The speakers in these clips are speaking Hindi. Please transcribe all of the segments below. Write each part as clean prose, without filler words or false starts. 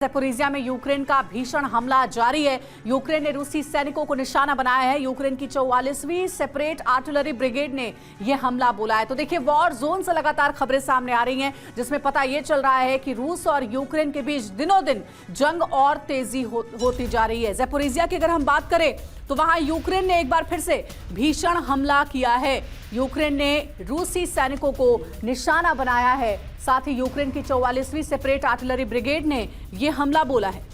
ज़ैपोरिज़िया में यूक्रेन का भीषण हमला जारी है। यूक्रेन ने रूसी सैनिकों को निशाना बनाया है। यूक्रेन की 44वीं सेपरेट आर्टिलरी ब्रिगेड ने यह हमला बोला है। तो देखिए, वॉर जोन से लगातार खबरें सामने आ रही हैं, जिसमें पता यह चल रहा है कि रूस और यूक्रेन के बीच दिनों दिन जंग और तेजी होती जा रही है। ज़ैपोरिज़िया की अगर हम बात करें तो वहां यूक्रेन ने एक बार फिर से भीषण हमला किया है। यूक्रेन ने रूसी सैनिकों को निशाना बनाया है। साथ ही यूक्रेन की 44वीं सेपरेट आर्टिलरी ब्रिगेड ने यह हमला बोला है।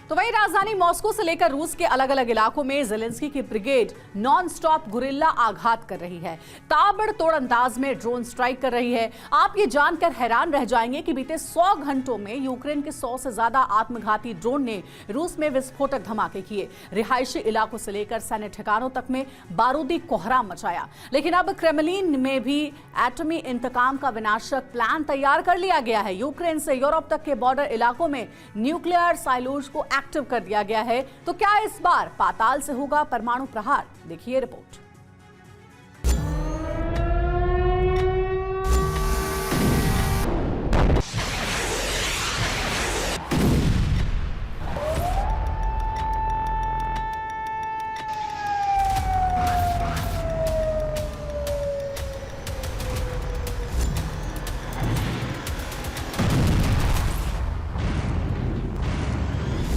तो वही राजधानी मॉस्को से लेकर रूस के अलग अलग इलाकों में ज़ेलेंस्की की ब्रिगेड नॉन स्टॉप गुरिल्ला आघात कर रही है। ताबड़तोड़ अंदाज में ड्रोन स्ट्राइक कर रही है। आप ये जानकर हैरान रह जाएंगे कि बीते 100 घंटों में यूक्रेन के 100 से ज्यादा आत्मघाती ड्रोन ने रूस में विस्फोटक धमाके किए। रिहायशी इलाकों से लेकर सैन्य ठिकानों तक में बारूदी कोहराम मचाया। लेकिन अब क्रेमलिन में भी एटमी इंतकाम का विनाशक प्लान तैयार कर लिया गया है। यूक्रेन से यूरोप तक के बॉर्डर इलाकों में न्यूक्लियर साइलोज को एक्टिव कर दिया गया है। तो क्या इस बार पाताल से होगा परमाणु प्रहार? देखिए रिपोर्ट।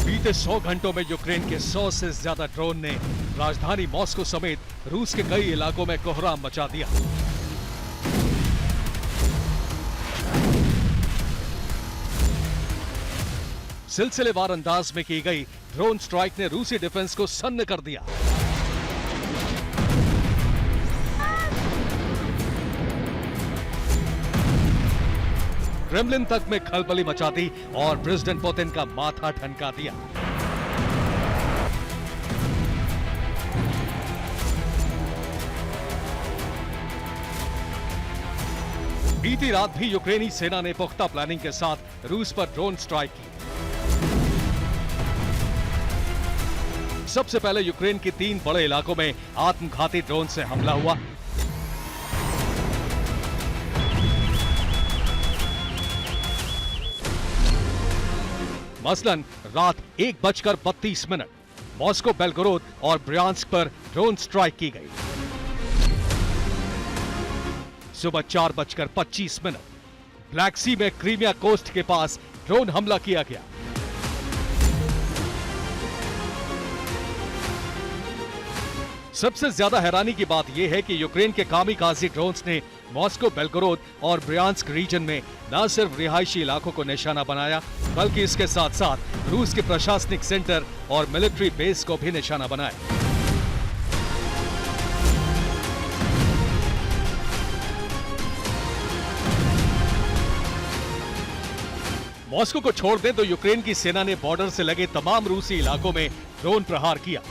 बीते 100 घंटों में यूक्रेन के 100 से ज्यादा ड्रोन ने राजधानी मॉस्को समेत रूस के कई इलाकों में कोहराम मचा दिया। सिलसिलेवार अंदाज में की गई ड्रोन स्ट्राइक ने रूसी डिफेंस को सन्न कर दिया। क्रेमलिन तक में खलबली मचा दी और प्रेसिडेंट पुतिन का माथा ठनका दिया। बीती रात भी यूक्रेनी सेना ने पुख्ता प्लानिंग के साथ रूस पर ड्रोन स्ट्राइक की। सबसे पहले यूक्रेन के 3 बड़े इलाकों में आत्मघाती ड्रोन से हमला हुआ। मसलन रात 1:32 मॉस्को, बेलगोरोद और ब्रियांस्क पर ड्रोन स्ट्राइक की गई। सुबह 4:25 ब्लैक सी में क्रीमिया कोस्ट के पास ड्रोन हमला किया गया। सबसे ज्यादा हैरानी की बात यह है कि यूक्रेन के कामिकाज़ी ड्रोन्स ने मॉस्को, बेलगोरोद और ब्रियांस्क रीजन में न सिर्फ रिहायशी इलाकों को निशाना बनाया, बल्कि इसके साथ साथ रूस के प्रशासनिक सेंटर और मिलिट्री बेस को भी निशाना बनाया। मॉस्को को छोड़ दें तो यूक्रेन की सेना ने बॉर्डर से लगे तमाम रूसी इलाकों में ड्रोन प्रहार किया।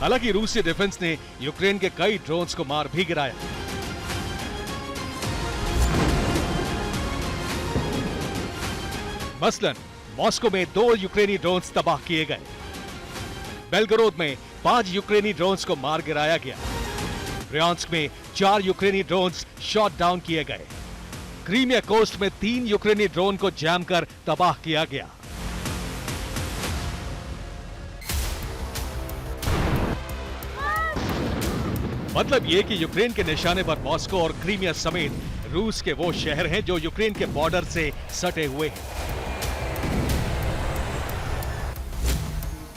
हालांकि रूसी डिफेंस ने यूक्रेन के कई ड्रोन्स को मार भी गिराया। मसलन मॉस्को में 2 यूक्रेनी ड्रोन्स तबाह किए गए। बेलगोरोद में 5 यूक्रेनी ड्रोन्स को मार गिराया गया। ब्रियांस्क में 4 यूक्रेनी ड्रोन्स शॉट डाउन किए गए। क्रीमिया कोस्ट में 3 यूक्रेनी ड्रोन को जैम कर तबाह किया गया। मतलब ये कि यूक्रेन के निशाने पर मॉस्को और क्रीमिया समेत रूस के वो शहर हैं जो यूक्रेन के बॉर्डर से सटे हुए हैं।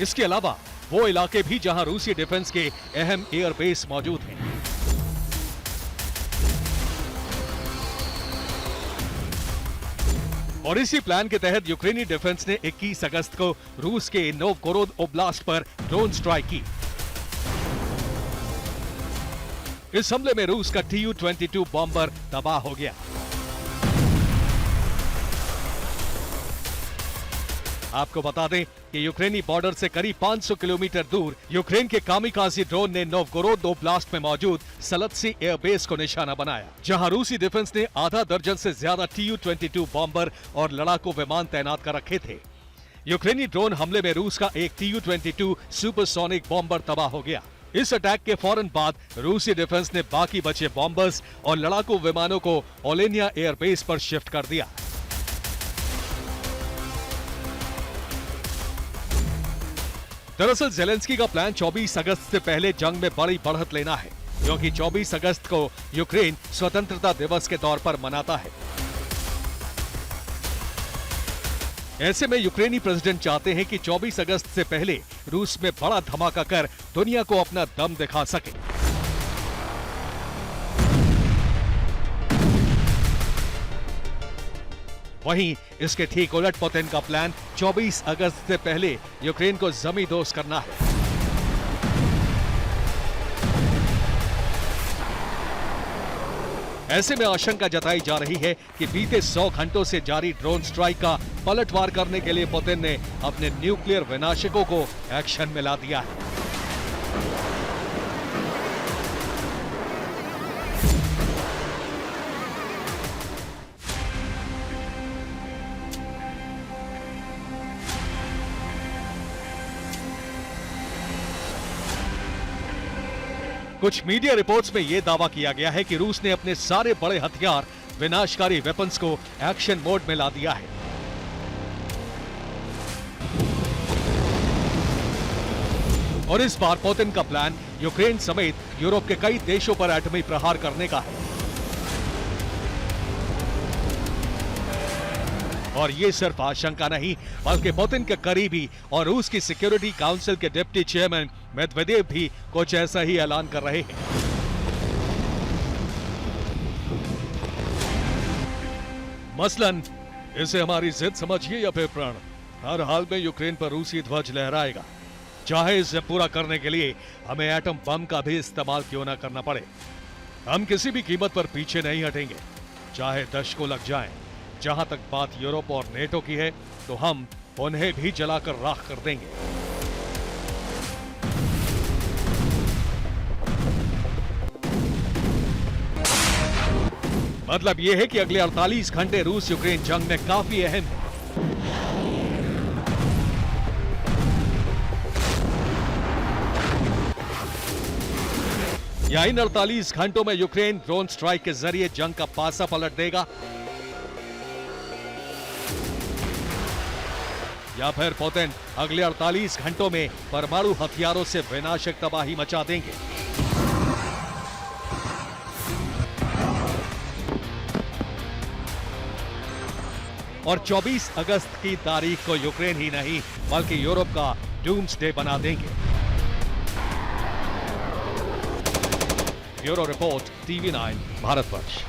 इसके अलावा वो इलाके भी जहां रूसी डिफेंस के अहम एयरबेस मौजूद हैं। और इसी प्लान के तहत यूक्रेनी डिफेंस ने 21 अगस्त को रूस के नोवगोरोद ओब्लास्ट पर ड्रोन स्ट्राइक की। इस हमले में रूस का Tu-22 बॉम्बर तबाह हो गया। आपको बता दें कि यूक्रेनी बॉर्डर से करीब 500 किलोमीटर दूर यूक्रेन के कामिकाज़ी ड्रोन ने नोवगोरोद ओब्लास्ट में मौजूद सलत्सी एयरबेस को निशाना बनाया, जहां रूसी डिफेंस ने आधा दर्जन से ज्यादा Tu-22 बॉम्बर और लड़ाकू विमान तैनात कर रखे थे। यूक्रेनी ड्रोन हमले में रूस का एक Tu-22 सुपरसोनिक बॉम्बर तबाह हो गया। इस अटैक के फौरन बाद रूसी डिफेंस ने बाकी बचे बॉम्बर्स और लड़ाकू विमानों को ओलेनिया एयरबेस पर शिफ्ट कर दिया। दरअसल जेलेंस्की का प्लान 24 अगस्त से पहले जंग में बड़ी बढ़त लेना है, क्योंकि 24 अगस्त को यूक्रेन स्वतंत्रता दिवस के तौर पर मनाता है। ऐसे में यूक्रेनी प्रेसिडेंट चाहते हैं कि 24 अगस्त से पहले रूस में बड़ा धमाका कर दुनिया को अपना दम दिखा सके। वहीं इसके ठीक उलट पुतिन का प्लान 24 अगस्त से पहले यूक्रेन को जमींदोज करना है। ऐसे में आशंका जताई जा रही है कि बीते 100 घंटों से जारी ड्रोन स्ट्राइक का पलटवार करने के लिए पुतिन ने अपने न्यूक्लियर विनाशकों को एक्शन में ला दिया है। कुछ मीडिया रिपोर्ट्स में यह दावा किया गया है कि रूस ने अपने सारे बड़े हथियार विनाशकारी वेपन्स को एक्शन मोड में ला दिया है। और इस बार पुतिन का प्लान यूक्रेन समेत यूरोप के कई देशों पर एटमी प्रहार करने का है। और ये सिर्फ आशंका नहीं, बल्कि पुतिन के करीबी और रूस की सिक्योरिटी काउंसिल के डिप्टी चेयरमैन मेदवेदेव भी कुछ ऐसा ही ऐलान कर रहे हैं। मसलन, इसे हमारी जिद समझिए या फिर प्रण, हर हाल में यूक्रेन पर रूसी ध्वज लहराएगा, चाहे इसे पूरा करने के लिए हमें एटम बम का भी इस्तेमाल क्यों ना करना पड़े। हम किसी भी कीमत पर पीछे नहीं हटेंगे, चाहे दशकों लग जाएं। जहां तक बात यूरोप और नेटो की है, तो हम उन्हें भी जलाकर राख कर देंगे। मतलब यह है कि अगले 48 घंटे रूस यूक्रेन जंग में काफी अहम है। या इन 48 घंटों में यूक्रेन ड्रोन स्ट्राइक के जरिए जंग का पासा पलट देगा, या फिर पुतिन अगले 48 घंटों में परमाणु हथियारों से विनाशक तबाही मचा देंगे। और 24 अगस्त की तारीख को यूक्रेन ही नहीं बल्कि यूरोप का डूम्सडे बना देंगे। Bureau report, TV9 Bharatvarsh.